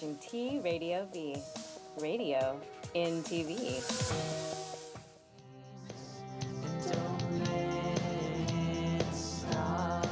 watching T Radio V, radio in TV. Don't let it stop.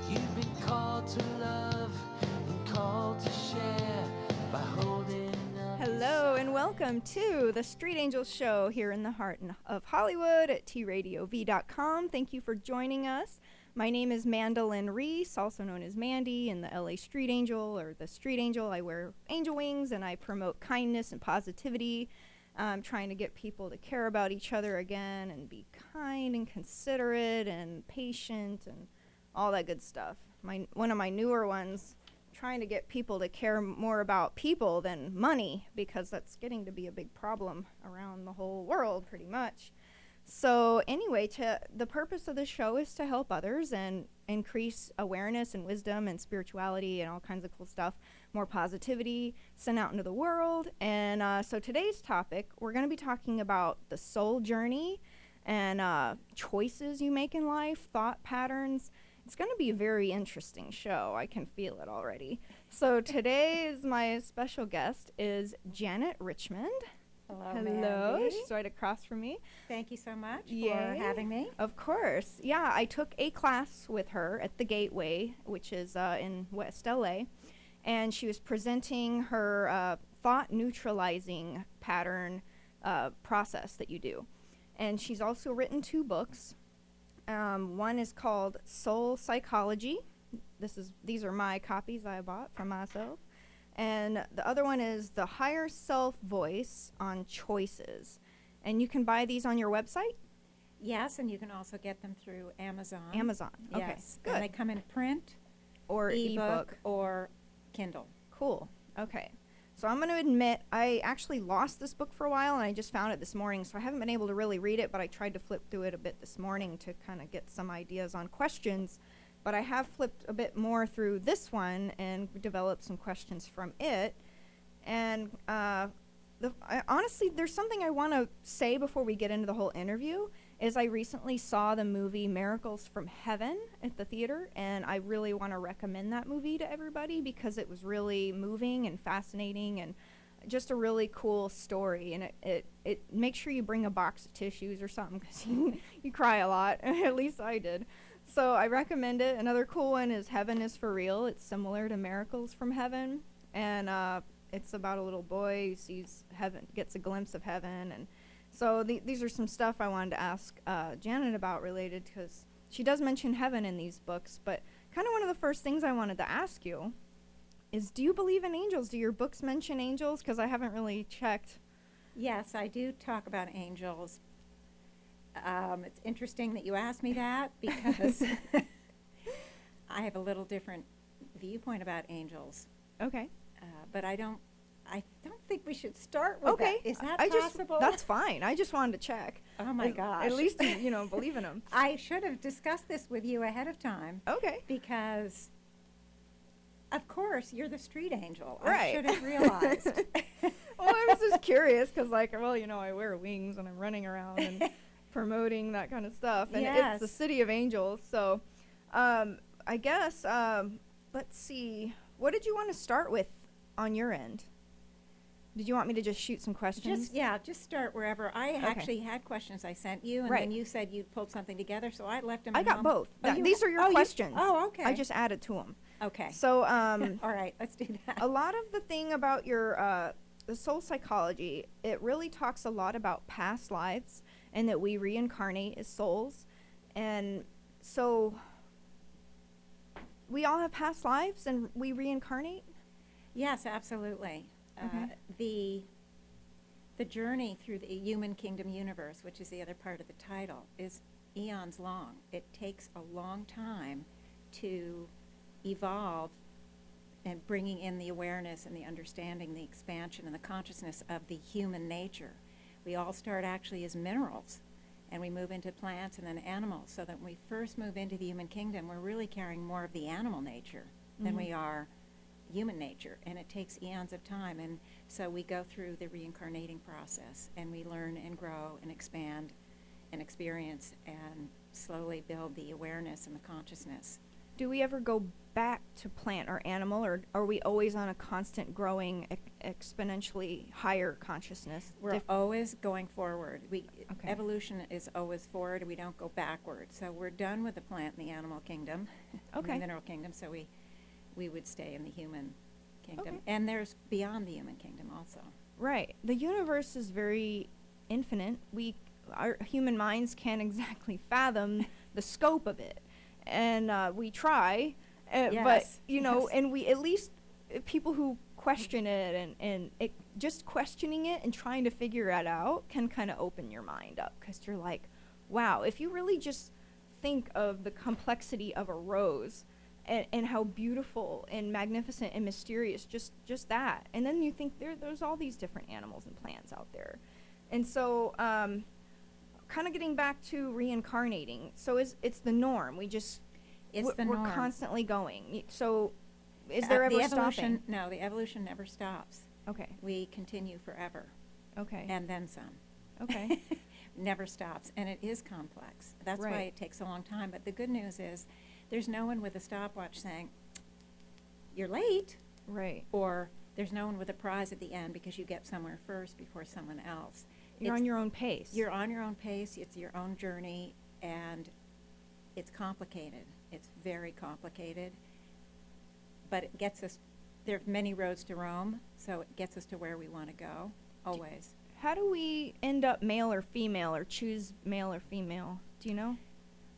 You've been called to love and called to share by holding up. Hello and welcome to the Street Angels Show here in the heart of Hollywood at tradiov.com. Thank you for joining us. My name is Mandelyn Reese, also known as Mandy, in the LA Street Angel or the Street Angel. I wear angel wings and I promote kindness and positivity. I'm trying to get people to care about each other again and be kind and considerate and patient and all that good stuff. One of my newer ones, trying to get people to care more about people than money, because that's getting to be a big problem around the whole world pretty much. So anyway, the purpose of the show is to help others and increase awareness and wisdom and spirituality and all kinds of cool stuff, more positivity sent out into the world. And so today's topic, we're going to be talking about the soul journey and choices you make in life, thought patterns. It's going to be a very interesting show. I can feel it already. So today's my special guest is Janet Richmond. Hello, Hello. Mandy. She's right across from me. Thank you so much Yay. for having me. Of course. Yeah, I took a class with her at the Gateway, which is in West LA, and she was presenting her thought neutralizing pattern process that you do. And she's also written 2 books. One is called Soul Psychology. These are my copies I bought for myself. And the other one is The Higher Self Voice on Choices. And you can buy these on your website? Yes, and you can also get them through Amazon. Amazon. Okay, Yes. good. And they come in print, Or ebook, ebook. or Kindle. Cool. Okay. So I'm going to admit I actually lost this book for a while, and I just found it this morning, so I haven't been able to really read it, but I tried to flip through it a bit this morning to kind of get some ideas on questions. But I have flipped a bit more through this one and developed some questions from it. And honestly, there's something I want to say before we get into the whole interview, is I recently saw the movie Miracles from Heaven at the theater, and I really want to recommend that movie to everybody because it was really moving and fascinating and just a really cool story. And it makes sure you bring a box of tissues or something because you cry a lot. At least I did. So I recommend it. Another cool one is Heaven is for Real. It's similar to Miracles from Heaven, and it's about a little boy who sees heaven, gets a glimpse of heaven. And so these are some stuff I wanted to ask Janet about related, because she does mention heaven in these books. But kind of one of the first things I wanted to ask you is, do you believe in angels? Do your books mention angels? Because I haven't really checked. Yes, I do talk about angels. It's interesting that you asked me that because I have a little different viewpoint about angels. Okay. But I don't think we should start with Okay. that. Is that I possible? That's fine. I just wanted to check. Oh my gosh. At least you believe in them. I should have discussed this with you ahead of time. Okay. Because, of course, you're the street angel. Right. I should have realized. Well, I was just curious because, I wear wings and I'm running around and promoting that kind of stuff. And Yes. it's the City of Angels. So I guess, let's see. What did you want to start with on your end? Did you want me to just shoot some questions? Just start wherever. I actually had questions I sent you, and Right. then you said you'd pulled something together, so I left them I at got home. both. Oh, you These ha- are your oh, you- questions. okay. I just added to them. Okay. So All right, let's do that. a lot of the thing about your the soul psychology, it really talks a lot about past lives and that we reincarnate as souls. And so we all have past lives and we reincarnate? Yes, absolutely. Okay. The journey through the human kingdom universe, which is the other part of the title, is eons long. It takes a long time to evolve and bringing in the awareness and the understanding, the expansion and the consciousness of the human nature. We all start actually as minerals, and we move into plants and then animals, so that when we first move into the human kingdom, we're really carrying more of the animal nature than we are human nature, and it takes eons of time. And so we go through the reincarnating process, and we learn and grow and expand and experience and slowly build the awareness and the consciousness do we ever go back to plant or animal, or are we always on a constant growing, exponentially higher consciousness? We're always going forward. Okay. Evolution is always forward. We don't go backward. So we're done with the plant and the animal kingdom, Okay. the mineral kingdom. So we would stay in the human kingdom, Okay. and there's beyond the human kingdom also. Right. The universe is very infinite. Our human minds can't exactly fathom the scope of it, and we try, but Yes, yes. and we at least people who question it and just questioning it and trying to figure it out can kind of open your mind up, because you're like, wow, if you really just think of the complexity of a rose and how beautiful and magnificent and mysterious just that, and then you think there's all these different animals and plants out there, and so kind of getting back to reincarnating, so it's the norm. It's the we're norm. constantly going. So is there ever the evolution, stopping? No, the evolution never stops. Okay. We continue forever, Okay. and then some. Okay. Never stops, and it is complex. That's why Right. it takes a long time. But the good news is, there's no one with a stopwatch saying, "You're late," Right. or there's no one with a prize at the end because you get somewhere first before someone else. You're It's- on your own pace. You're on your own pace. It's your own journey, and it's complicated. It's very complicated, but it gets us. There are many roads to Rome, so it gets us to where we want to go. Always. How do we end up male or female, or choose male or female? Do you know?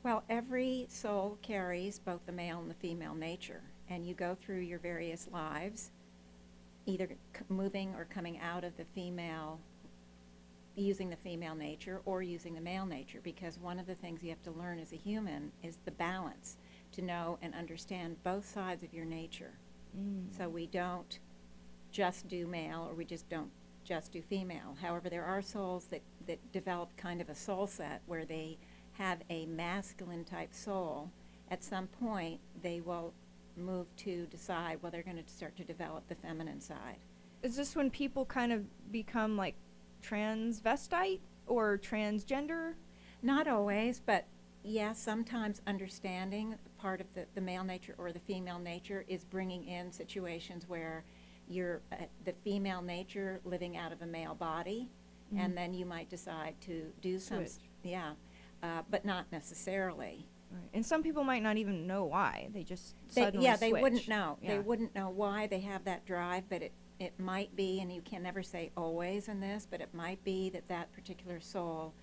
Well, every soul carries both the male and the female nature, and you go through your various lives, either moving or coming out of the female, using the female nature or using the male nature, because one of the things you have to learn as a human is the balance, to know and understand both sides of your nature. So we don't just do male, or we just don't just do female. However, there are souls that develop kind of a soul set where they have a masculine type soul. At some point, they will move to decide, well, they're going to start to develop the feminine side. Is this when people kind of become like transvestite or transgender? Not always, but yes, sometimes understanding part of the male nature or the female nature is bringing in situations where you're the female nature living out of a male body, and then you might decide to do some, Switch. but not necessarily. Right. And some people might not even know why. They just They suddenly they switch. wouldn't know. Yeah. They wouldn't know why they have that drive, but it might be, and you can never say always in this, but it might be that particular soul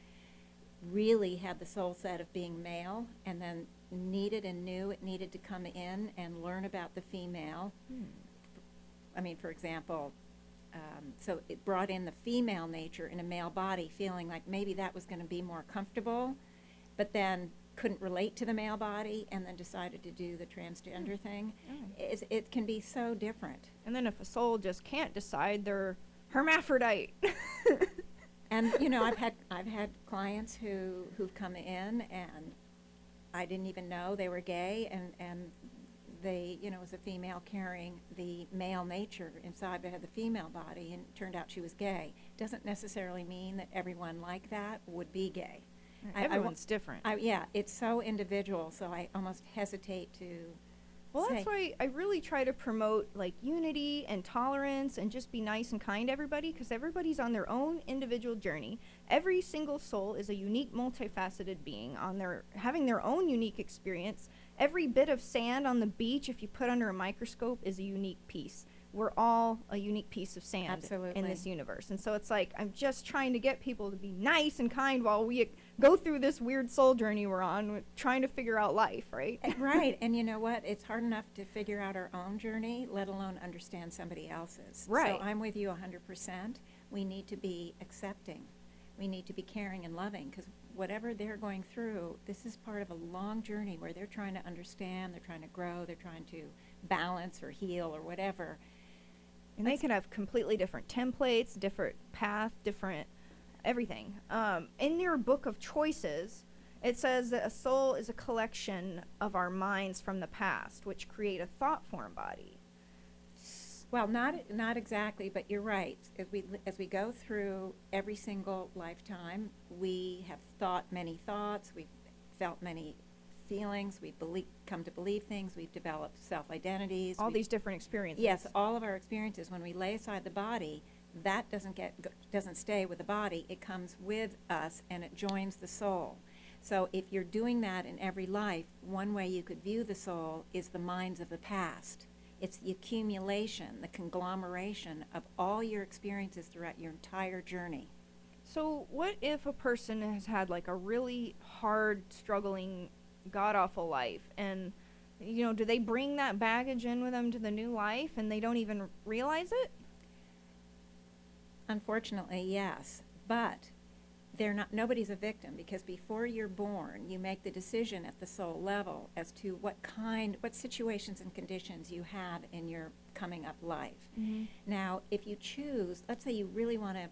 really had the soul set of being male, and then needed and knew it needed to come in and learn about the female. I mean, for example, so it brought in the female nature in a male body, feeling like maybe that was going to be more comfortable, but then couldn't relate to the male body, and then decided to do the transgender thing. It can be so different. And then if a soul just can't decide, they're hermaphrodite. And I've had clients who've come in, and I didn't even know they were gay, and they, was a female carrying the male nature inside, but had the female body, and it turned out she was gay. Doesn't necessarily mean that everyone like that would be gay. Everyone's different. Yeah, it's so individual, so I almost hesitate to Well, say. that's why I really try to promote like unity and tolerance and just be nice and kind to everybody, because everybody's on their own individual journey. Every single soul is a unique, multifaceted being having their own unique experience. Every bit of sand on the beach, if you put under a microscope, is a unique piece. We're all a unique piece of sand Absolutely. in this universe. And so it's like, I'm just trying to get people to be nice and kind while we go through this weird soul journey we're on, trying to figure out life, right? Right, and you know what? It's hard enough to figure out our own journey, let alone understand somebody else's. Right. So I'm with you 100%. We need to be accepting. We need to be caring and loving, because whatever they're going through, this is part of a long journey where they're trying to understand, they're trying to grow, they're trying to balance or heal or whatever. And they could have completely different templates, different path, different everything. In your book of choices, it says that a soul is a collection of our minds from the past, which create a thought form body. Well, not exactly, but you're right. As we go through every single lifetime, we have thought many thoughts, we've felt many feelings, we've come to believe things, we've developed self-identities. All these different experiences. Yes, all of our experiences. When we lay aside the body, that doesn't stay with the body. It comes with us and it joins the soul. So if you're doing that in every life, one way you could view the soul is the minds of the past. It's the accumulation, the conglomeration of all your experiences throughout your entire journey. So what if a person has had like a really hard, struggling, god-awful life, and do they bring that baggage in with them to the new life and they don't even realize it? Unfortunately, yes, but nobody's a victim, because before you're born, you make the decision at the soul level as to what situations and conditions you have in your coming up life. Mm-hmm. Now, if you choose, let's say you really want to,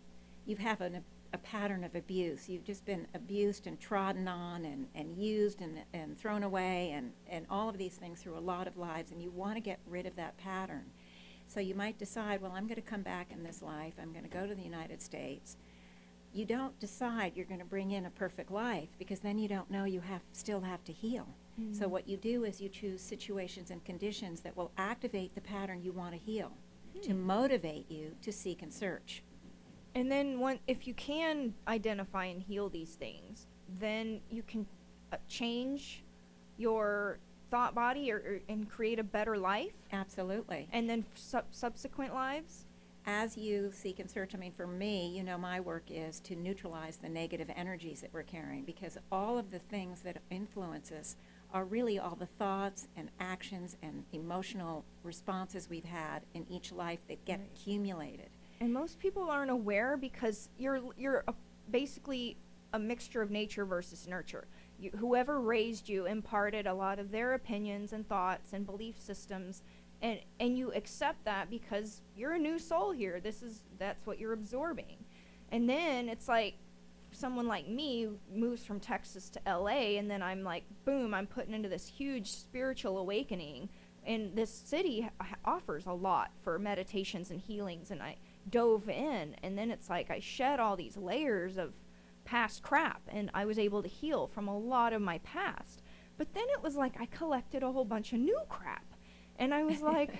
you have a pattern of abuse. You've just been abused and trodden on and used and thrown away and all of these things through a lot of lives, and you want to get rid of that pattern. So you might decide, well, I'm going to come back in this life. I'm going to go to the United States. You don't decide you're going to bring in a perfect life, because then you don't know you still have to heal. Mm-hmm. So what you do is you choose situations and conditions that will activate the pattern you want to heal, to motivate you to seek and search. And then if you can identify and heal these things, then you can change your thought body and create a better life. Absolutely. And then subsequent lives. As you seek and search, I mean, for me, my work is to neutralize the negative energies that we're carrying, because all of the things that influence us are really all the thoughts and actions and emotional responses we've had in each life that get accumulated. And most people aren't aware, because you're basically a mixture of nature versus nurture. Whoever raised you imparted a lot of their opinions and thoughts and belief systems, and you accept that because you're a new soul here. That's what you're absorbing. And then it's like someone like me moves from Texas to LA, and then I'm like, boom, I'm putting into this huge spiritual awakening. And this city offers a lot for meditations and healings, and I dove in, and then it's like I shed all these layers of past crap, and I was able to heal from a lot of my past. But then it was like I collected a whole bunch of new crap, and I was like,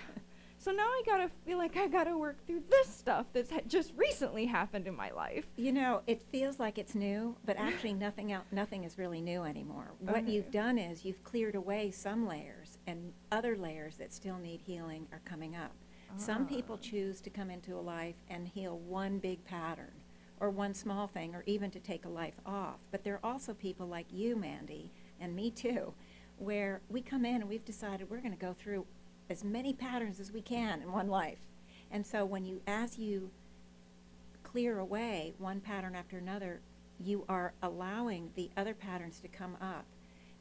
so now I feel like I gotta work through this stuff that's just recently happened in my life. It feels like it's new, but actually nothing is really new anymore. What you've done is you've cleared away some layers, and other layers that still need healing are coming up. Some people choose to come into a life and heal one big pattern, or one small thing, or even to take a life off. But there are also people like you, Mandy, and me too, where we come in and we've decided we're going to go through as many patterns as we can in one life. And so as you clear away one pattern after another, you are allowing the other patterns to come up.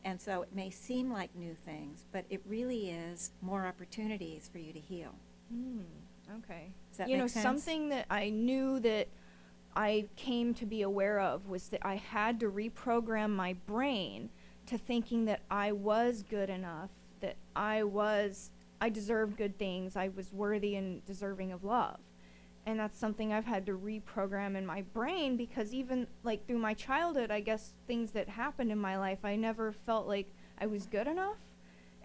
And so it may seem like new things, but it really is more opportunities for you to heal. Okay. Does that make sense? Something that I knew that I came to be aware of was that I had to reprogram my brain to thinking that I was good enough, that I deserved good things, I was worthy and deserving of love. And that's something I've had to reprogram in my brain, because even like through my childhood, I guess things that happened in my life, I never felt like I was good enough,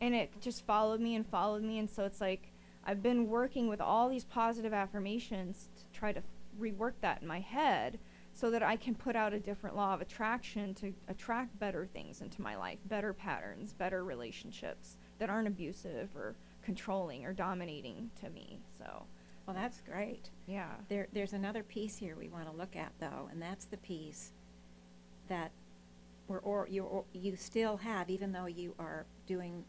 and it just followed me, and so it's like I've been working with all these positive affirmations to try to rework that in my head so that I can put out a different law of attraction to attract better things into my life, better patterns, better relationships that aren't abusive or controlling or dominating to me. So, well, that's great. yeah. There's another piece here we want to look at, though, and that's the piece that you still have, even though you are doing,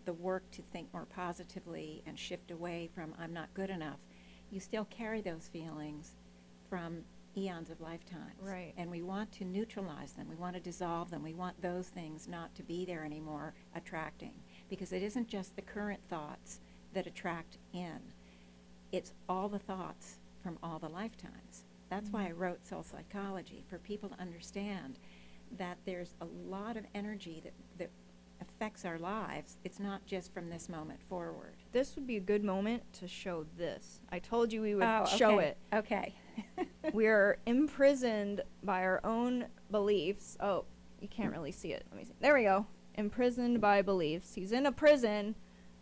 the work to think more positively and shift away from I'm not good enough. You still carry those feelings from eons of lifetimes. Right. And we want to neutralize them. We want to dissolve them. We want those things not to be there anymore attracting. Because it isn't just the current thoughts that attract in. It's all the thoughts from all the lifetimes. That's why I wrote Soul Psychology, for people to understand that there's a lot of energy that affects our lives. It's not just from this moment forward. This would be a good moment to show this. I told you we would show it. Okay. We are imprisoned by our own beliefs. Oh, you can't really see it. Let me see. There we go. Imprisoned by beliefs. He's in a prison,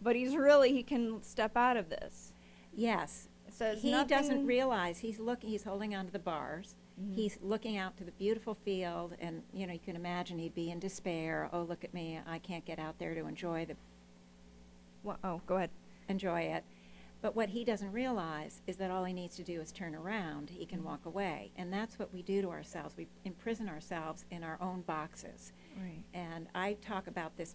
but he can step out of this. Yes. It says He doesn't nothing- realize he's holding on to the bars. Mhm. He's looking out to the beautiful field, and you can imagine he'd be in despair. Oh, look at me! I can't get out there to enjoy go ahead. it. But what he doesn't realize is that all he needs to do is turn around. He can walk away, and that's what we do to ourselves. We imprison ourselves in our own boxes. Right. And I talk about this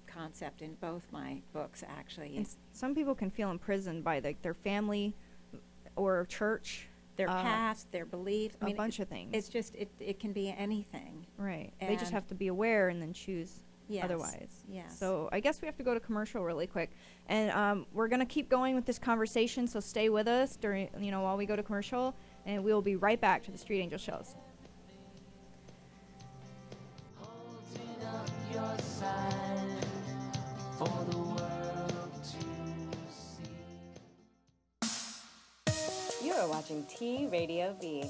concept in both my books, actually. And some people can feel imprisoned by their family or church. Their past, their beliefs. A bunch of things. It's just, it can be anything. Right. They just And- have to be aware and then choose Yes, otherwise. yes. So I guess we have to go to commercial really quick. And we're going to keep going with this conversation, so stay with us while we go to commercial, and we'll be right back to the Street Angel shows. Holding up your sign for the world to see. You are watching T Radio V.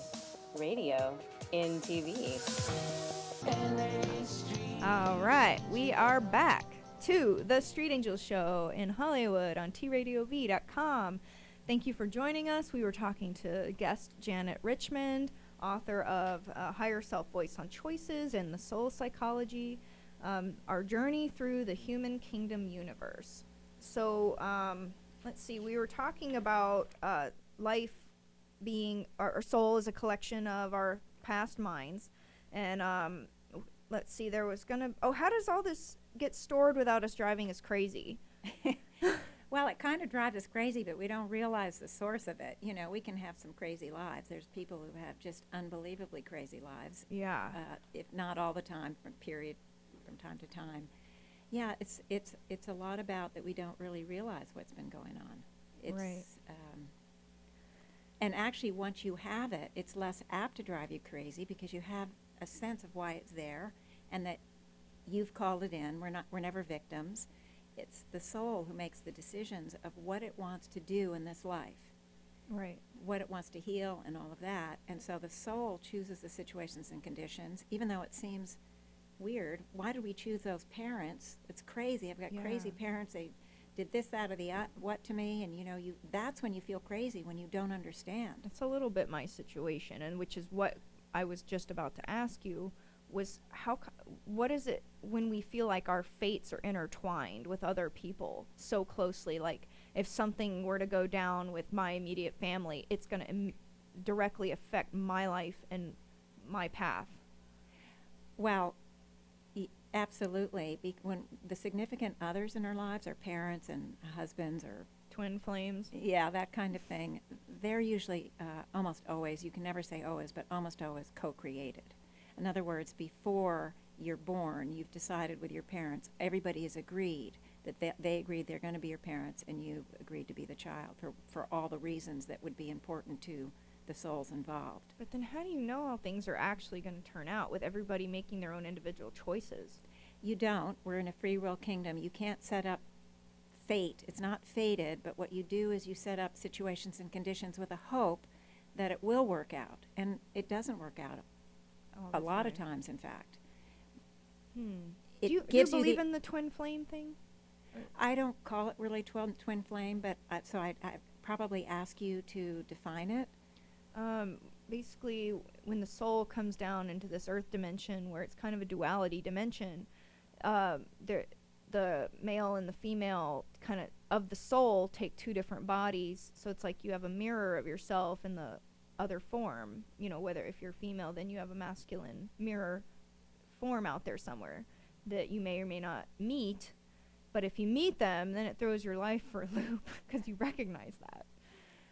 Radio in TV. LA Street. All right, we are back to the Street Angels show in Hollywood on TRadioV.com. Thank you for joining us. We were talking to guest Janet Richmond, author of Higher Self Voice on Choices and the Soul Psychology, our journey through the human kingdom universe. So let's see, we were talking about life being, our soul is a collection of our past minds. And let's see, there was how does all this get stored without us driving us crazy? Well, it kind of drives us crazy, but we don't realize the source of it. We can have some crazy lives. There's people who have just unbelievably crazy lives. Yeah. If not all the time, from time to time. Yeah, it's a lot about that we don't really realize what's been going on. It's, Right. And actually, once you have it, it's less apt to drive you crazy because you have a sense of why it's there, and that you've called it in. We're never victims. It's the soul who makes the decisions of what it wants to do in this life, Right. what it wants to heal, and all of that. And so the soul chooses the situations and conditions, even though it seems weird. Why do we choose those parents? It's crazy. I've got crazy Yeah. parents. They did this, that, or the what to me, and that's when you feel crazy, when you don't understand. That's a little bit my situation, and which is what I was just about to ask you, was what is it when we feel like our fates are intertwined with other people so closely? Like, if something were to go down with my immediate family, it's going to directly affect my life and my path. Well, absolutely. When the significant others in our lives, our parents and husbands, or Twin flames. that kind of thing, they're usually almost always, you can never say always, but almost always co-created. In other words, before you're born, you've decided with your parents, everybody has agreed that they agreed they're going to be your parents, and you agreed to be the child for all the reasons that would be important to the souls involved. But then how do you know how things are actually going to turn out with everybody making their own individual choices? You don't. We're in a free will kingdom. You can't set up fate. It's not fated, but what you do is you set up situations and conditions with a hope that it will work out. And it doesn't work out All a the lot of time. times, in fact. Do It you gives you believe the- in the twin flame thing? I don't call it really twin flame, but so I probably ask you to define it. Basically, when the soul comes down into this earth dimension, where it's kind of a duality dimension, the male and the female kind of the soul take two different bodies. So it's like you have a mirror of yourself in the other form. Whether if you're female, then you have a masculine mirror form out there somewhere that you may or may not meet. But if you meet them, then it throws your life for a loop because you recognize that.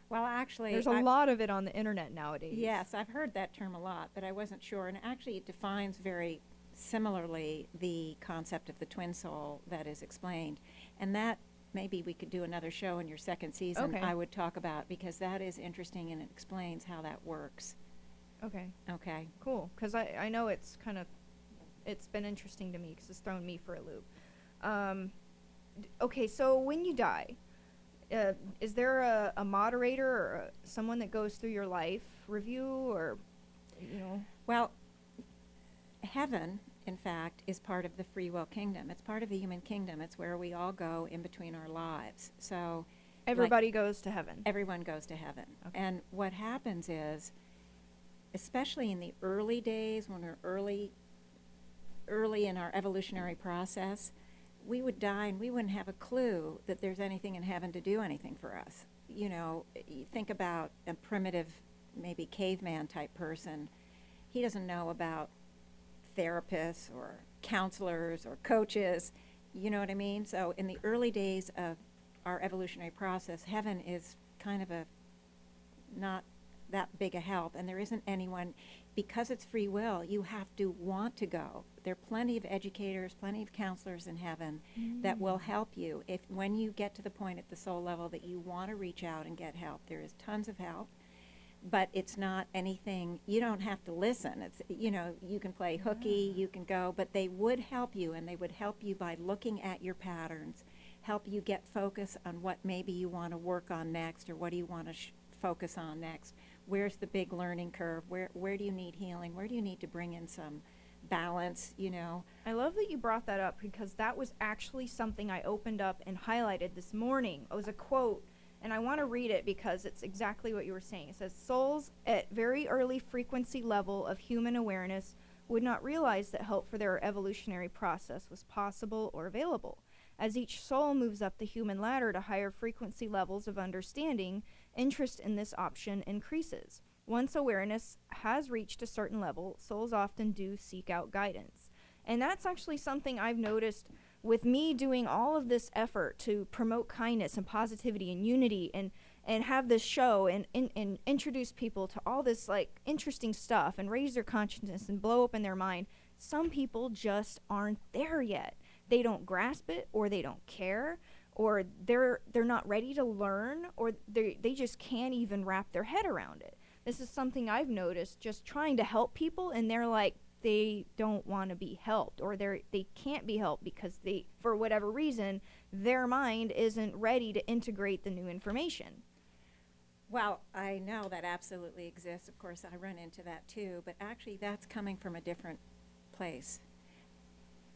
Well, actually, There's a lot of it on the internet nowadays. Yes, I've heard that term a lot, but I wasn't sure. And actually, it defines very similarly the concept of the twin soul that is explained. And that maybe we could do another show in your second season. Okay. I would talk about, because that is interesting and it explains how that works. Okay, Okay. cool. Because I know it's been interesting to me because it's thrown me for a loop. Okay, so when you die, is there a moderator or someone that goes through your life review, or? Well, heaven in fact, is part of the free will kingdom. It's part of the human kingdom. It's where we all go in between our lives. So Everybody goes to heaven. everyone goes to heaven. Okay. And what happens is, especially in the early days, when we're early in our evolutionary process, we would die and we wouldn't have a clue that there's anything in heaven to do anything for us. You know, you think about a primitive, maybe caveman type person. He doesn't know about therapists or counselors or coaches. You know what I mean? So in the early days of our evolutionary process, heaven is kind of not that big a help, and there isn't anyone, because it's free will, you have to want to go. There are plenty of educators, plenty of counselors in heaven that will help you when you get to the point at the soul level that you want to reach out and get help. There is tons of help, but it's not anything, you don't have to listen. It's, you know, you can play hooky, you can go, but they would help you, and they would help you by looking at your patterns, help you get focus on what maybe you want to work on next, or what do you want to focus on next. Where's the big learning curve? Where do you need healing? Where do you need to bring in some balance, you know? I love that you brought that up, because that was actually something I opened up and highlighted this morning. It was a quote, and I want to read it because it's exactly what you were saying. It says, souls at very early frequency level of human awareness would not realize that help for their evolutionary process was possible or available. As each soul moves up the human ladder to higher frequency levels of understanding, interest in this option increases. Once awareness has reached a certain level, souls often do seek out guidance. And that's actually something I've noticed with me doing all of this effort to promote kindness and positivity and unity, and have this show and introduce people to all this like interesting stuff and raise their consciousness and blow open their mind. Some people just aren't there yet. They don't grasp it, or they don't care, or they're not ready to learn, or they just can't even wrap their head around it. This is something I've noticed just trying to help people, and they're like, they don't want to be helped, or they can't be helped because they, for whatever reason, their mind isn't ready to integrate the new information. Well, I know that absolutely exists. Of course, I run into that too, but actually that's coming from a different place.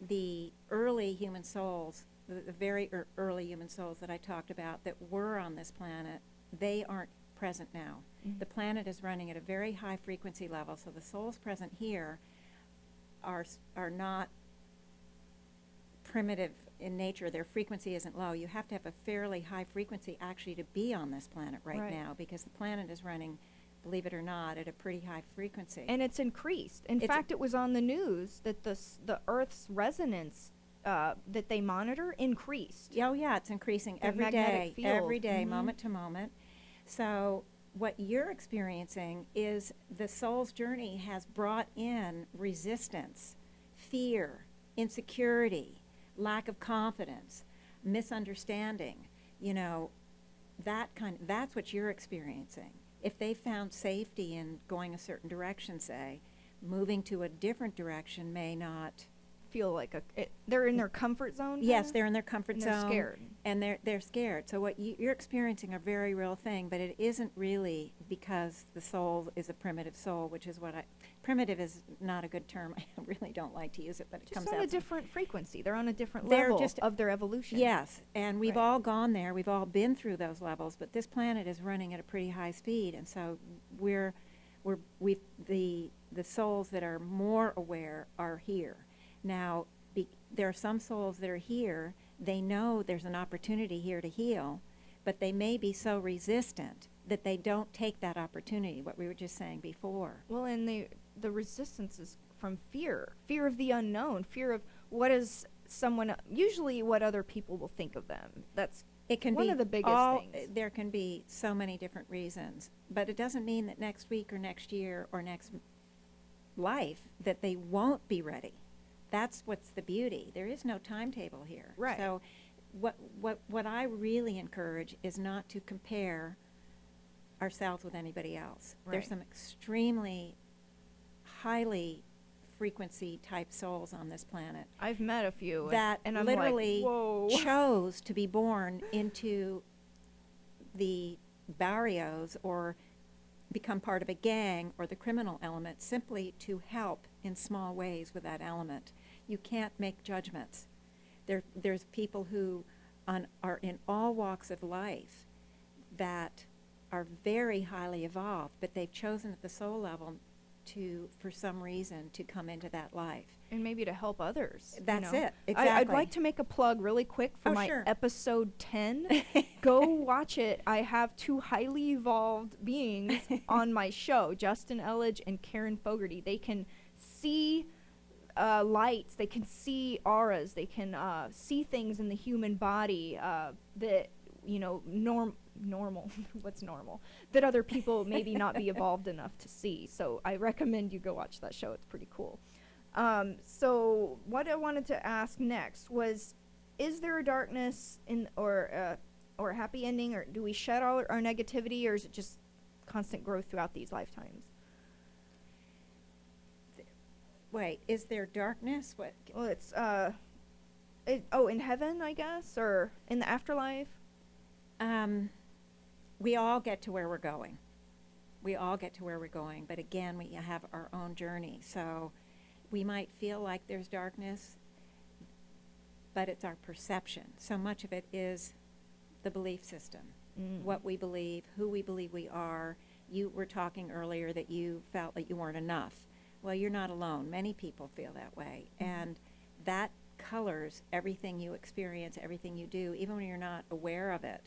The early human souls, the very early human souls that I talked about that were on this planet, they aren't present now. The planet is running at a very high frequency level, so the souls present here are not primitive in nature. Their frequency isn't low. You have to have a fairly high frequency actually to be on this planet right now, because the planet is running, believe it or not, at a pretty high frequency. And it's increased. In fact, it was on the news that the Earth's resonance that they monitor increased. Oh yeah, it's increasing every day, moment to moment. So what you're experiencing is the soul's journey has brought in resistance, fear, insecurity, lack of confidence, misunderstanding. You know, that's what you're experiencing. If they found safety in going a certain direction, say, moving to a different direction may not feel like they're in their comfort zone. Yes, they're in their comfort and zone. They're scared. And they're scared. So what you're experiencing a very real thing, but it isn't really because the soul is a primitive soul, which is what primitive is not a good term. I really don't like to use it, but it just comes on out. A different frequency. They're on a different They're level just of their evolution. Yes, and we've all gone there. We've all been through those levels, but this planet is running at a pretty high speed, and so the souls that are more aware are here. Now, there are some souls that are here, they know there's an opportunity here to heal, but they may be so resistant that they don't take that opportunity, what we were just saying before. Well, and the resistance is from fear of the unknown, fear of usually what other people will think of them. That's one of the biggest things. There can be so many different reasons, but it doesn't mean that next week or next year or next life that they won't be ready. That's what's the beauty. There is no timetable here. Right. So what I really encourage is not to compare ourselves with anybody else. Right. There's some extremely highly frequency type souls on this planet. I've met a few that and I'm literally like, whoa. chose to be born into the barrios or become part of a gang or the criminal element simply to help in small ways with that element. You can't make judgments. There's people who are in all walks of life that are very highly evolved, but they've chosen at the soul level to, for some reason, to come into that life. And maybe to help others. That's you know. it. Exactly. I'd like to make a plug really quick for my sure. episode 10. Go watch it. I have 2 highly evolved beings on my show, Justin Elledge and Karen Fogarty. They can see lights, they can see auras, they can see things in the human body that, you know, normal, what's normal, that other people maybe not be evolved enough to see. So I recommend you go watch that show. It's pretty cool. So what I wanted to ask next was, is there a darkness or a happy ending, or do we shed out our negativity, or is it just constant growth throughout these lifetimes? Wait, is there darkness? What? Well, it's in heaven, I guess, or in the afterlife. We all get to where we're going. We all get to where we're going, but again, we have our own journey. So we might feel like there's darkness, but it's our perception. So much of it is the belief system, what we believe, who we believe we are. You were talking earlier that you felt like you weren't enough. Well, you're not alone. Many people feel that way, and that colors everything you experience, everything you do, even when you're not aware of it.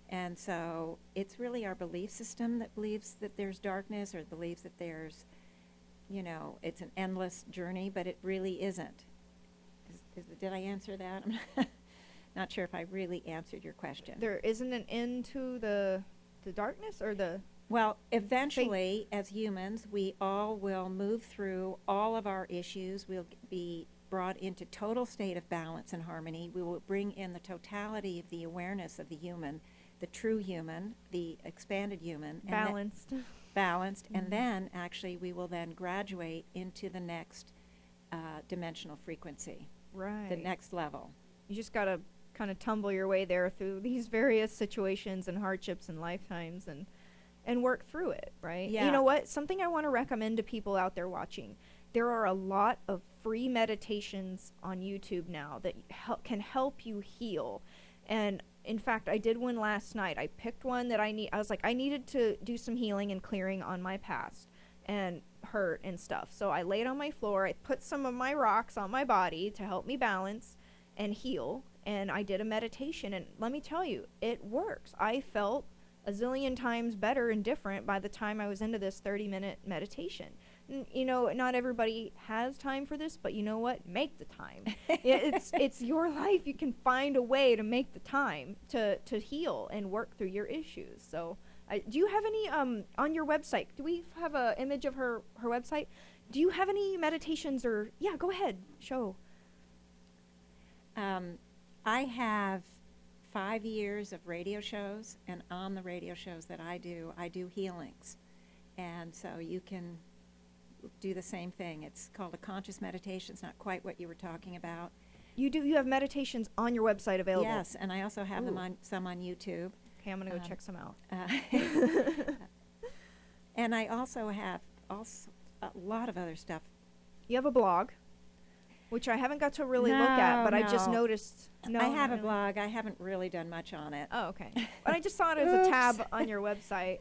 And so it's really our belief system that believes that there's darkness, or believes that there's, you know, it's an endless journey, but it really isn't. Did I answer that? I'm not sure if I really answered your question. There isn't an end to the darkness, or the... Well, eventually, as humans, we all will move through all of our issues. We'll be brought into total state of balance and harmony. We will bring in the totality of the awareness of the human, the true human, the expanded human. Balanced. Balanced. And then, actually, we will then graduate into the next dimensional frequency. Right. The next level. You just got to kind of tumble your way there through these various situations and hardships and lifetimes, and work through it, right? Yeah. You know what? Something I want to recommend to people out there watching. There are a lot of free meditations on YouTube now that can help you heal. And in fact, I did one last night. I picked one that I was like, I needed to do some healing and clearing on my past and hurt and stuff. So I laid on my floor. I put some of my rocks on my body to help me balance and heal. And I did a meditation. And let me tell you, it works. I felt a zillion times better and different by the time I was into this 30-minute meditation. You know, not everybody has time for this, but you know what? Make the time. It's your life. You can find a way to make the time to heal and work through your issues. So, do you have any on your website? Do we have an image of her website? Do you have any meditations, or yeah, go ahead, show. I have 5 years of radio shows, and on the radio shows that I do healings. And so you can do the same thing. It's called a conscious meditation. It's not quite what you were talking about. You have meditations on your website available? Yes, and I also have them some on YouTube. Okay, I'm going to go check some out. And I also have a lot of other stuff. You have a blog, which I haven't got to really look at, but I just noticed. No, I have a blog. I haven't really done much on it. Oh, okay. But I just saw it as a tab on your website.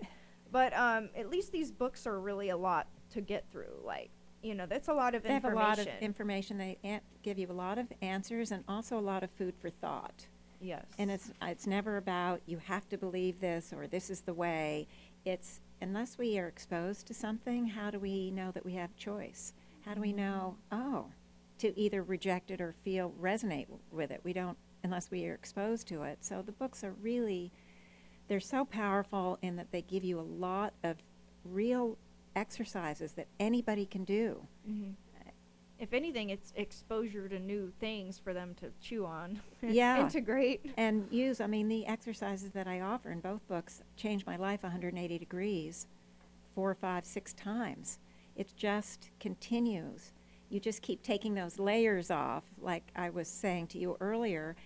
But at least these books are really a lot to get through. Like, you know, that's a lot of information. They have a lot of information. They give you a lot of answers and also a lot of food for thought. Yes. And it's never about you have to believe this or this is the way. It's unless we are exposed to something, how do we know that we have choice? How do we know, to either reject it or resonate with it? We don't unless we are exposed to it. So the books are really, they're so powerful in that they give you a lot of real exercises that anybody can do. Mm-hmm. If anything, it's exposure to new things for them to chew on, yeah, integrate. And use. I mean, the exercises that I offer in both books changed my life 180 degrees 4, 5, 6 times. It just continues. You just keep taking those layers off, like I was saying to you earlier.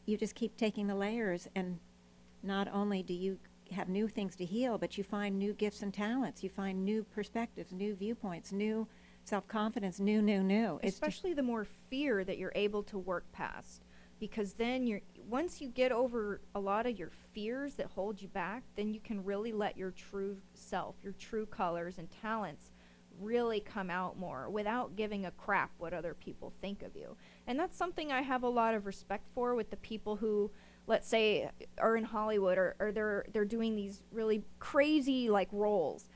You just keep taking the layers, and not only do you have new things to heal, but you find new gifts and talents. You find new perspectives, new viewpoints, new self-confidence, new. It's just- Especially the more fear that you're able to work past, because then once you get over a lot of your fears that hold you back, then you can really let your true self, your true colors and talents really come out more without giving a crap what other people think of you. And that's something I have a lot of respect for with the people who, let's say, are in Hollywood, or they're doing these really crazy like roles.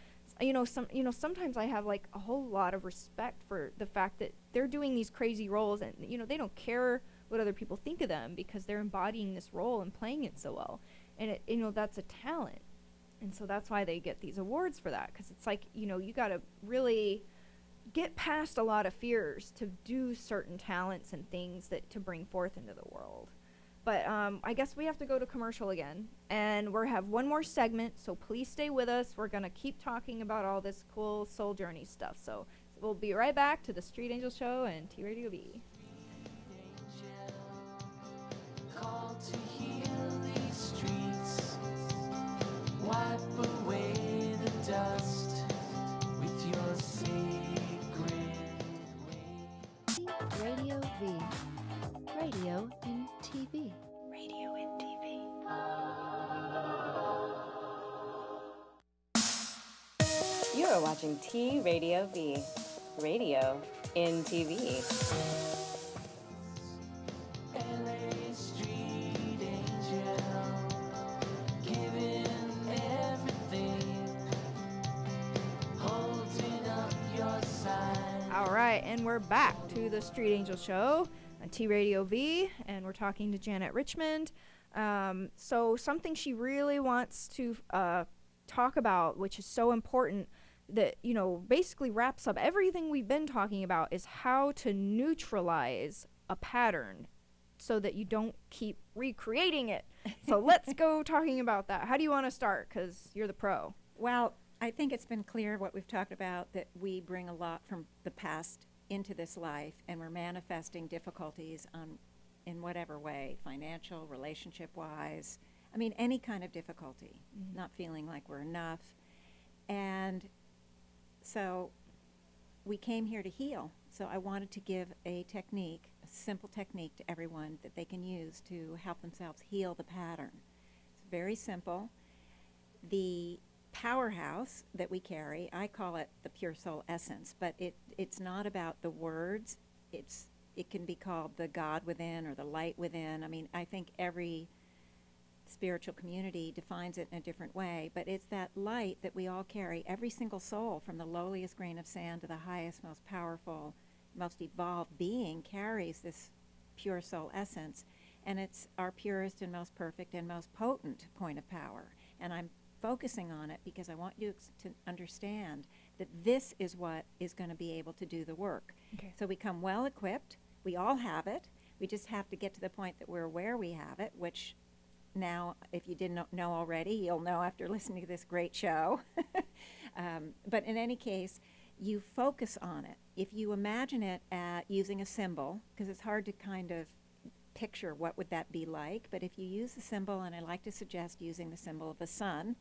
Sometimes I have like a whole lot of respect for the fact that they're doing these crazy roles, and they don't care what other people think of them because they're embodying this role and playing it so well. And that's a talent. And so that's why they get these awards for that, because it's like, you got to really get past a lot of fears to do certain talents and things that to bring forth into the world. But I guess we have to go to commercial again, and we have one more segment, so please stay with us. We're going to keep talking about all this cool soul journey stuff. So we'll be right back to the Street Angel Show and T Radio V. Called to heal these streets. Wipe away the dust with your sacred weight. Radio V. Radio in TV. Radio in TV. You are watching T Radio V, radio in TV. LA street angel, giving everything, holding up your sign. All right, and we're back to the Street Angel Show on T Radio V, and we're talking to Janet Richmond. So something she really wants to talk about, which is so important, that basically wraps up everything we've been talking about, is how to neutralize a pattern so that you don't keep recreating it. So let's go talking about that. How do you want to start? Because you're the pro. Well, I think it's been clear what we've talked about, that we bring a lot from the past into this life, and we're manifesting difficulties in whatever way, financial, relationship-wise. I mean, any kind of difficulty, not feeling like we're enough. And so we came here to heal. So I wanted to give a technique, a simple technique to everyone that they can use to help themselves heal the pattern. It's very simple. The powerhouse that we carry, I call it the pure soul essence, but it's not about the words. It can be called the God within or the light within. I mean, I think every spiritual community defines it in a different way, but it's that light that we all carry. Every single soul, from the lowliest grain of sand to the highest, most powerful, most evolved being, carries this pure soul essence, and it's our purest and most perfect and most potent point of power. And I'm focusing on it because I want you to understand that this is what is going to be able to do the work. Okay. So we come well equipped. We all have it. We just have to get to the point that we're aware we have it, which now, if you didn't know already, you'll know after listening to this great show. But in any case, you focus on it. If you imagine it using a symbol, because it's hard to kind of picture what would that be like, but if you use the symbol, and I like to suggest using the symbol of the sun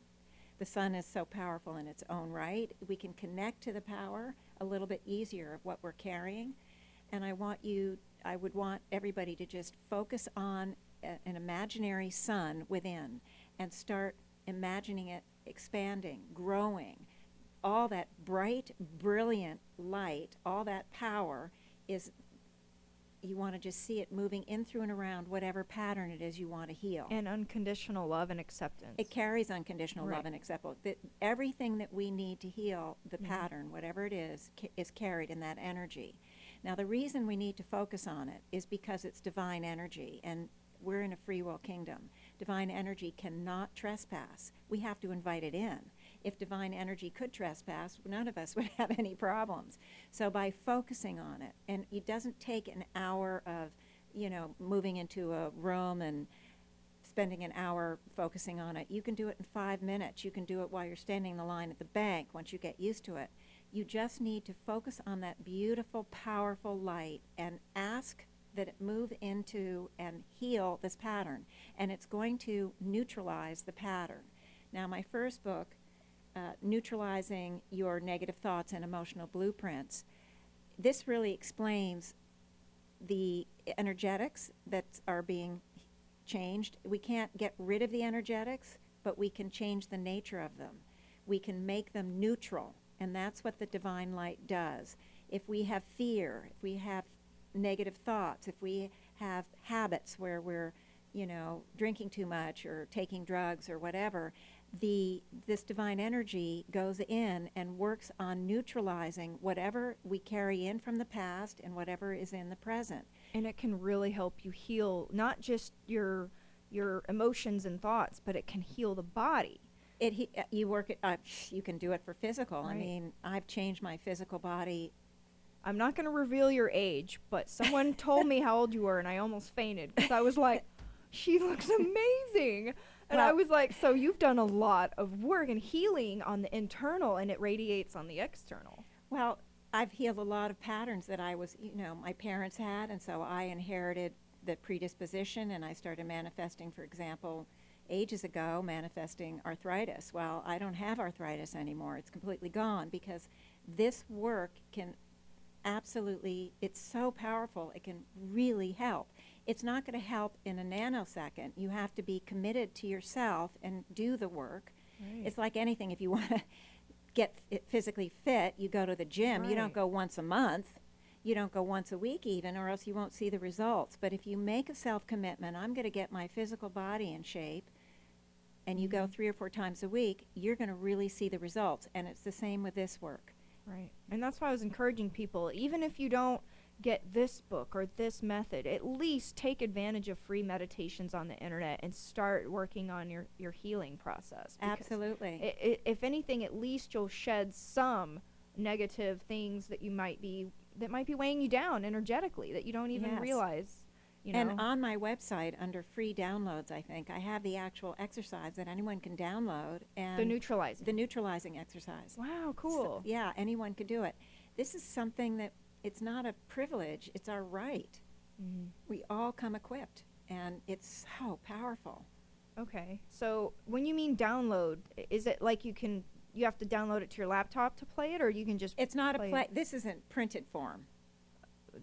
is so powerful in its own right. We can connect to the power a little bit easier of what we're carrying. And I would want everybody to just focus on an imaginary sun within and start imagining it expanding, growing. All that bright, brilliant light, all that power is, you want to just see it moving in, through, and around whatever pattern it is you want to heal. And unconditional love and acceptance. It carries unconditional Right. love and acceptance. Everything that we need to heal the pattern, whatever it is carried in that energy. Now, the reason we need to focus on it is because it's divine energy, and we're in a free will kingdom. Divine energy cannot trespass. We have to invite it in. If divine energy could trespass, none of us would have any problems. So by focusing on it, and it doesn't take an hour of, moving into a room and spending an hour focusing on it. You can do it in 5 minutes. You can do it while you're standing in the line at the bank once you get used to it. You just need to focus on that beautiful, powerful light and ask that it move into and heal this pattern. And it's going to neutralize the pattern. Now, my first book, Neutralizing Your Negative Thoughts and Emotional Blueprints, this really explains the energetics that are being changed. We can't get rid of the energetics, but we can change the nature of them. We can make them neutral, and that's what the divine light does. If we have fear, if we have negative thoughts, if we have habits where we're, drinking too much or taking drugs or whatever, this divine energy goes in and works on neutralizing whatever we carry in from the past and whatever is in the present. And it can really help you heal not just your emotions and thoughts, but it can heal the body. You can do it for physical. Right. I mean, I've changed my physical body. I'm not going to reveal your age, but someone told me how old you were, and I almost fainted because I was like, she looks amazing. And I was like, so you've done a lot of work and healing on the internal, and it radiates on the external. Well, I've healed a lot of patterns that my parents had, and so I inherited the predisposition, and I started manifesting, for example, ages ago, manifesting arthritis. Well, I don't have arthritis anymore. It's completely gone because this work can absolutely, it's so powerful, it can really help. It's not going to help in a nanosecond. You have to be committed to yourself and do the work. Right. It's like anything. If you want to get physically fit, you go to the gym. Right. You don't go once a month. You don't go once a week even, or else you won't see the results. But if you make a self-commitment, I'm going to get my physical body in shape, and you go 3 or 4 times a week, you're going to really see the results. And it's the same with this work. Right. And that's why I was encouraging people, even if you don't get this book or this method, at least take advantage of free meditations on the internet and start working on your healing process. Absolutely. If anything, at least you'll shed some negative things that might be weighing you down energetically that you don't even Yes. realize. And on my website, under free downloads, I think, I have the actual exercise that anyone can download. And the neutralizing. The neutralizing exercise. Wow, cool. So, yeah, anyone could do it. This is something that, it's not a privilege, it's our right. Mm-hmm. We all come equipped, and it's so powerful. Okay. So when you mean download, is it like you have to download it to your laptop to play it, or you can just It's not play a play. This isn't printed form.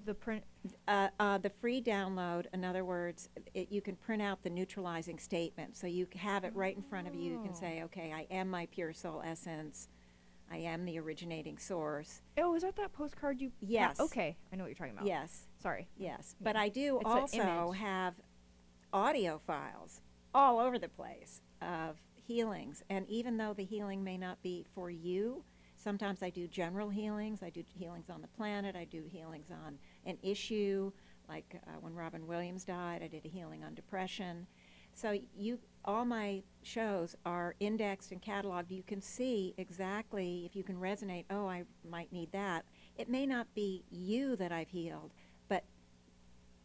the print? The free download, in other words, you can print out the neutralizing statement. So you have it right in front of you. You can say, okay, I am my pure soul essence. I am the originating source. Oh, is that postcard you? Yes. Okay, I know what you're talking about. Yes. Sorry. Yes. Yeah. But I do It's an also image. have audio files all over the place of healings. And even though the healing may not be for you, sometimes I do general healings. I do healings on the planet. I do healings on an issue. Like when Robin Williams died, I did a healing on depression. So all my shows are indexed and cataloged. You can see exactly, if you can resonate, oh, I might need that. It may not be you that I've healed, but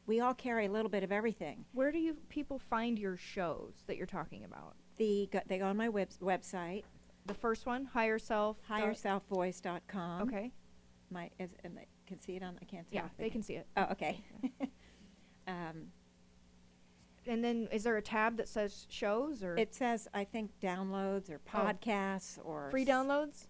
we all carry a little bit of everything. Where do people find your shows that you're talking about? They go on my website, The first one, Higher Self. higherselfvoice.com. Okay. And they can see it on, I can't see. Yeah, they can see it. Oh, okay. And then is there a tab that says shows or It says, I think, downloads or podcasts or free downloads?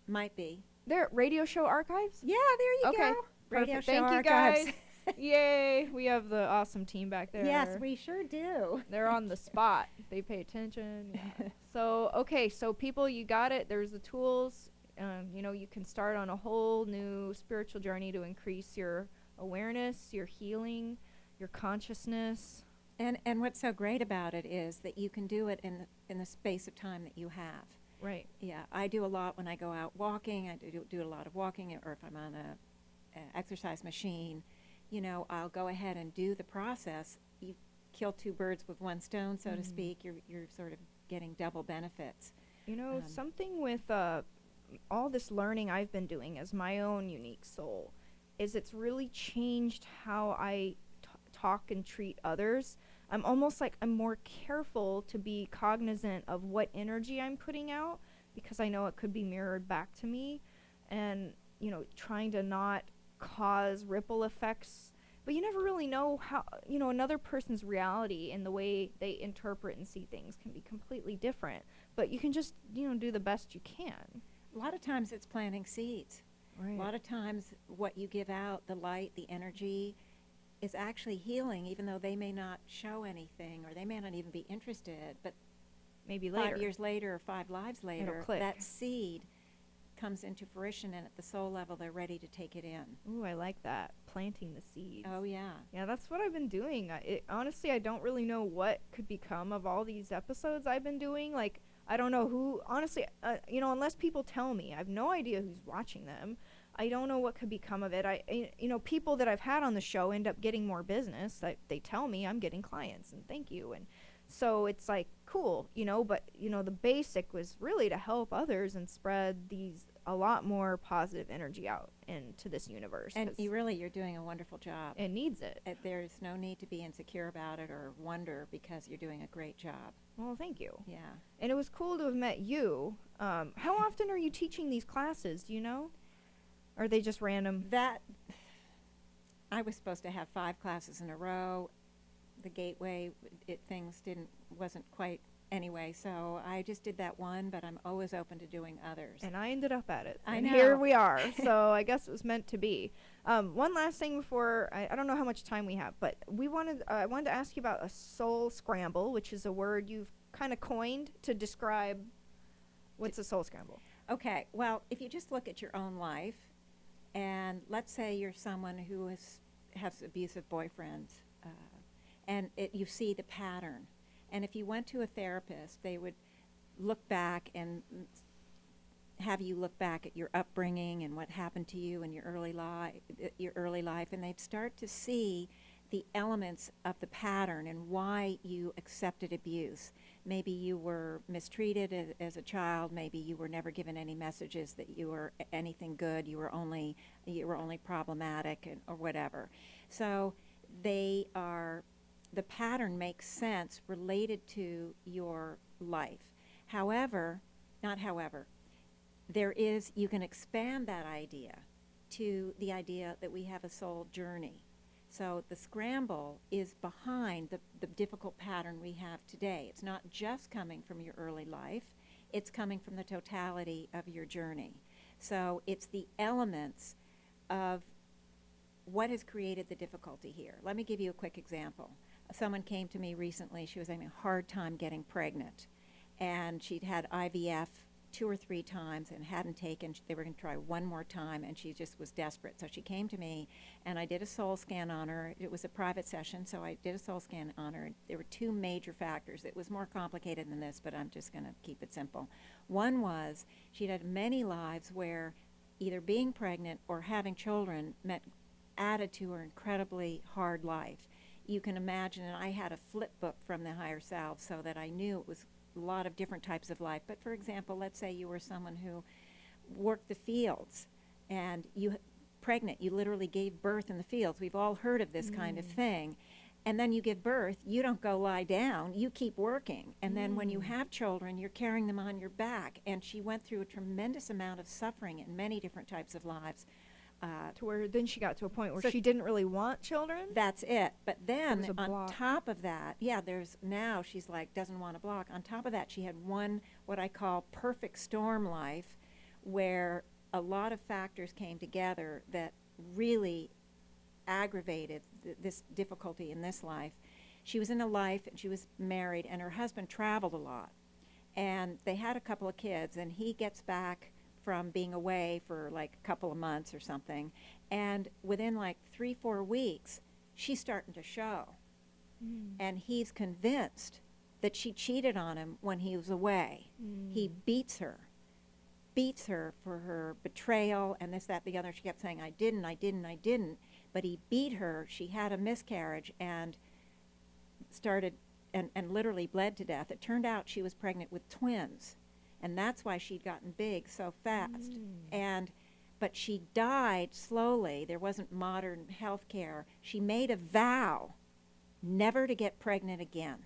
might be. There, radio show archives? Yeah, there you Okay. go. Radio Perfect. show Thank you, archives. guys. Yay. We have the awesome team back there. Yes, we sure do. They're on the spot. They pay attention. Yeah. So, okay, so people, you got it. There's the tools. You can start on a whole new spiritual journey to increase your awareness, your healing, your consciousness. And what's so great about it is that you can do it in the space of time that you have. Right. Yeah, I do a lot when I go out walking. I do a lot of walking, or if I'm on a exercise machine, I'll go ahead and do the process. You kill 2 birds with 1 stone, so to speak. You're sort of getting double benefits. Something with all this learning I've been doing as my own unique soul is it's really changed how I talk and treat others. I'm almost like I'm more careful to be cognizant of what energy I'm putting out because I know it could be mirrored back to me, and trying to not cause ripple effects. But you never really know how another person's reality and the way they interpret and see things can be completely different, but you can just do the best you can. A lot of times it's planting seeds. Right. A lot of times what you give out, the light, the energy, is actually healing, even though they may not show anything or they may not even be interested. But Maybe later. 5 years later or 5 lives later, click. that seed comes into fruition, and at the soul level, they're ready to take it in. Ooh, I like that. Planting the seeds. Oh, yeah. Yeah, that's what I've been doing. Honestly, I don't really know what could become of all these episodes I've been doing. Like, I don't know who, honestly, unless people tell me, I have no idea who's watching them. I don't know what could become of it. People that I've had on the show end up getting more business. They tell me I'm getting clients, and thank you. And so it's like, cool, but, the basic was really to help others and spread a lot more positive energy out into this universe. And you're doing a wonderful job. It needs it. There's no need to be insecure about it or wonder, because you're doing a great job. Well, thank you. Yeah. And it was cool to have met you. How often are you teaching these classes, do you know? Or are they just random? I was supposed to have 5 classes in a row. The gateway, wasn't quite anyway, so I just did that one, but I'm always open to doing others. And I ended up at it. I and know. here we are. So I guess it was meant to be. One last thing before, I don't know how much time we have, but I wanted to ask you about a soul scramble, which is a word you've kind of coined to describe what's a soul scramble. Okay, well, if you just look at your own life, and let's say you're someone who has abusive boyfriends, and you see the pattern. And if you went to a therapist, they would look back and have you look back at your upbringing and what happened to you in your early life, and they'd start to see the elements of the pattern and why you accepted abuse. Maybe you were mistreated as a child. Maybe you were never given any messages that you were anything good. You were only problematic, or whatever. So the pattern makes sense related to your life. You can expand that idea to the idea that we have a soul journey. So the scramble is behind the difficult pattern we have today. It's not just coming from your early life, it's coming from the totality of your journey. So it's the elements of what has created the difficulty here. Let me give you a quick example. Someone came to me recently. She was having a hard time getting pregnant, and she'd had IVF 2 or 3 times and hadn't taken. They were going to try one more time, and she just was desperate. So she came to me, and I did a soul scan on her. It was a private session, so I did a soul scan on her. There were 2 major factors. It was more complicated than this, but I'm just going to keep it simple. One was she'd had many lives where either being pregnant or having children added to her incredibly hard life. You can imagine, and I had a flip book from the higher self so that I knew it was a lot of different types of life. But for example, let's say you were someone who worked the fields and you pregnant, you literally gave birth in the fields. We've all heard of this kind of thing. And then you give birth, you don't go lie down, you keep working. And then when you have children, you're carrying them on your back. And she went through a tremendous amount of suffering in many different types of lives. To where then she got to a point where So she didn't really want children? That's it. But then was a on block. top of that, now she's like, doesn't want a block. On top of that, she had one, what I call perfect storm life, where a lot of factors came together that really aggravated this difficulty in this life. She was in a life, and she was married, and her husband traveled a lot. And they had a couple of kids, and he gets back from being away for like a couple of months or something, and within like 3-4 weeks, she's starting to show. And he's convinced that she cheated on him when he was away. He beats her for her betrayal and this, that, the other. She kept saying, I didn't. But he beat her. She had a miscarriage and started and literally bled to death. It turned out she was pregnant with twins. And that's why she'd gotten big so fast. But she died slowly. There wasn't modern health care. She made a vow never to get pregnant again.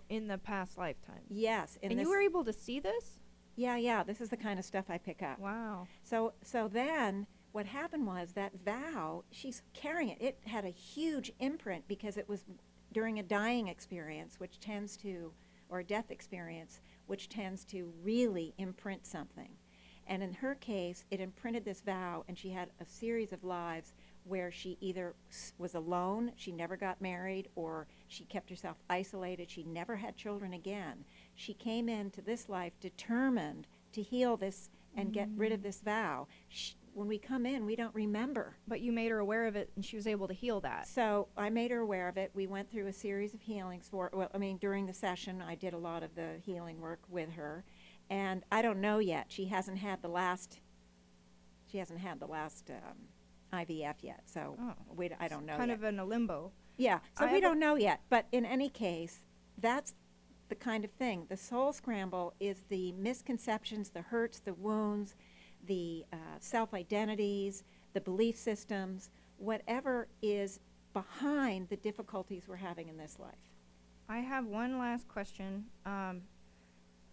In the past lifetime. Yes. And you were able to see this? Yeah. This is the kind of stuff I pick up. Wow. So then what happened was that vow, she's carrying it. It had a huge imprint because it was during a dying experience, or a death experience, which tends to really imprint something. And in her case, it imprinted this vow, and she had a series of lives where she either was alone, she never got married, or she kept herself isolated, she never had children again. She came into this life determined to heal this and get rid of this vow. When we come in, we don't remember. But you made her aware of it, and she was able to heal that. So I made her aware of it. We went through a series of healings during the session, I did a lot of the healing work with her. And I don't know yet. She hasn't had the last IVF yet, so I don't know Kind yet. of in a limbo. Yeah, so I we have don't know yet. But in any case, that's the kind of thing. The soul scramble is the misconceptions, the hurts, the wounds, the self-identities, the belief systems, whatever is behind the difficulties we're having in this life. I have one last question.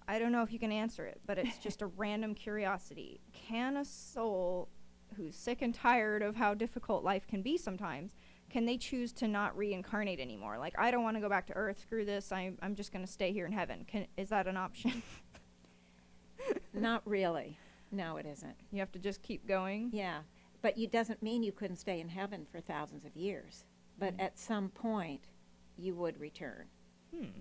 I don't know if you can answer it, but it's just a random curiosity. Can a soul who's sick and tired of how difficult life can be sometimes, can they choose to not reincarnate anymore? Like, I don't want to go back to Earth, screw this, I'm just going to stay here in heaven. Is that an option? Not really. No, it isn't. You have to just keep going? Yeah, but it doesn't mean you couldn't stay in heaven for thousands of years. But at some point, you would return.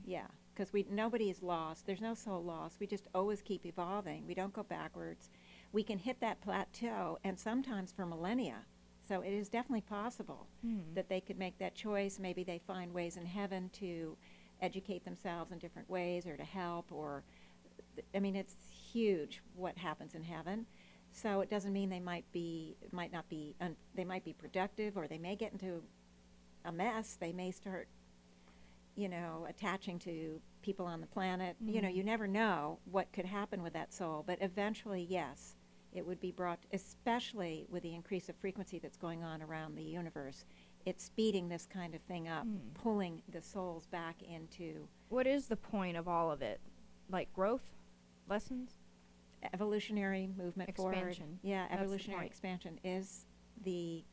Yeah, because nobody is lost. There's no soul lost. We just always keep evolving. We don't go backwards. We can hit that plateau, and sometimes for millennia. So it is definitely possible that they could make that choice. Maybe they find ways in heaven to educate themselves in different ways or to help. It's huge what happens in heaven. So it doesn't mean they might not be productive, or they may get into a mess. They may start attaching to people on the planet. You never know what could happen with that soul. But eventually, yes, it would be brought, especially with the increase of frequency that's going on around the universe. It's speeding this kind of thing up, pulling the souls back into... What is the point of all of it? Like growth? Lessons? Evolutionary movement forward. Expansion. Yeah, That's the evolutionary point. expansion is the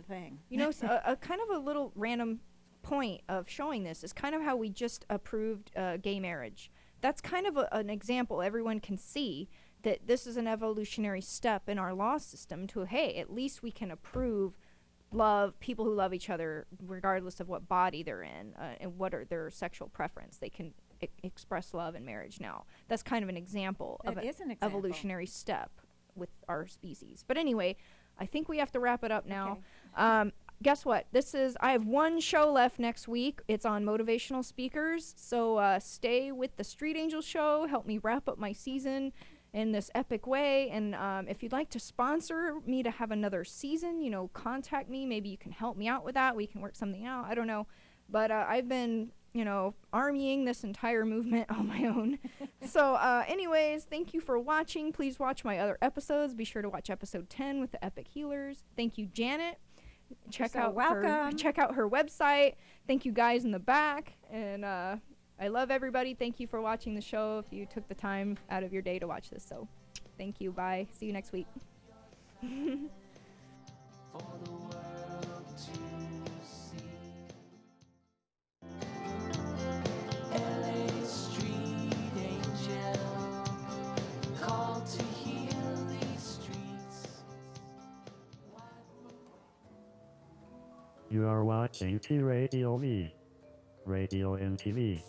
thing. A kind of a little random point of showing this is kind of how we just approved gay marriage. That's kind of an example everyone can see that this is an evolutionary step in our law system to, hey, at least we can approve love, people who love each other regardless of what body they're in and what are their sexual preference. They can express love in marriage now. That's kind of an example of That an is an example. evolutionary step with our species. But anyway, I think we have to wrap it up now. Okay. Guess what? I have one show left next week. It's on motivational speakers. So stay with the Street Angel Show. Help me wrap up my season in this epic way. And if you'd like to sponsor me to have another season, contact me. Maybe you can help me out with that. We can work something out. I don't know. But I've been, armying this entire movement on my own. So anyways, thank you for watching. Please watch my other episodes. Be sure to watch episode 10 with the Epic Healers. Thank you, Janet. Check out her website. Thank you guys in the back. And I love everybody. Thank you for watching the show if you took the time out of your day to watch this. So thank you. Bye. See you next week. For the world to see. LA Street Angel, called to heal these streets. You are watching T Radio V, Radio and TV.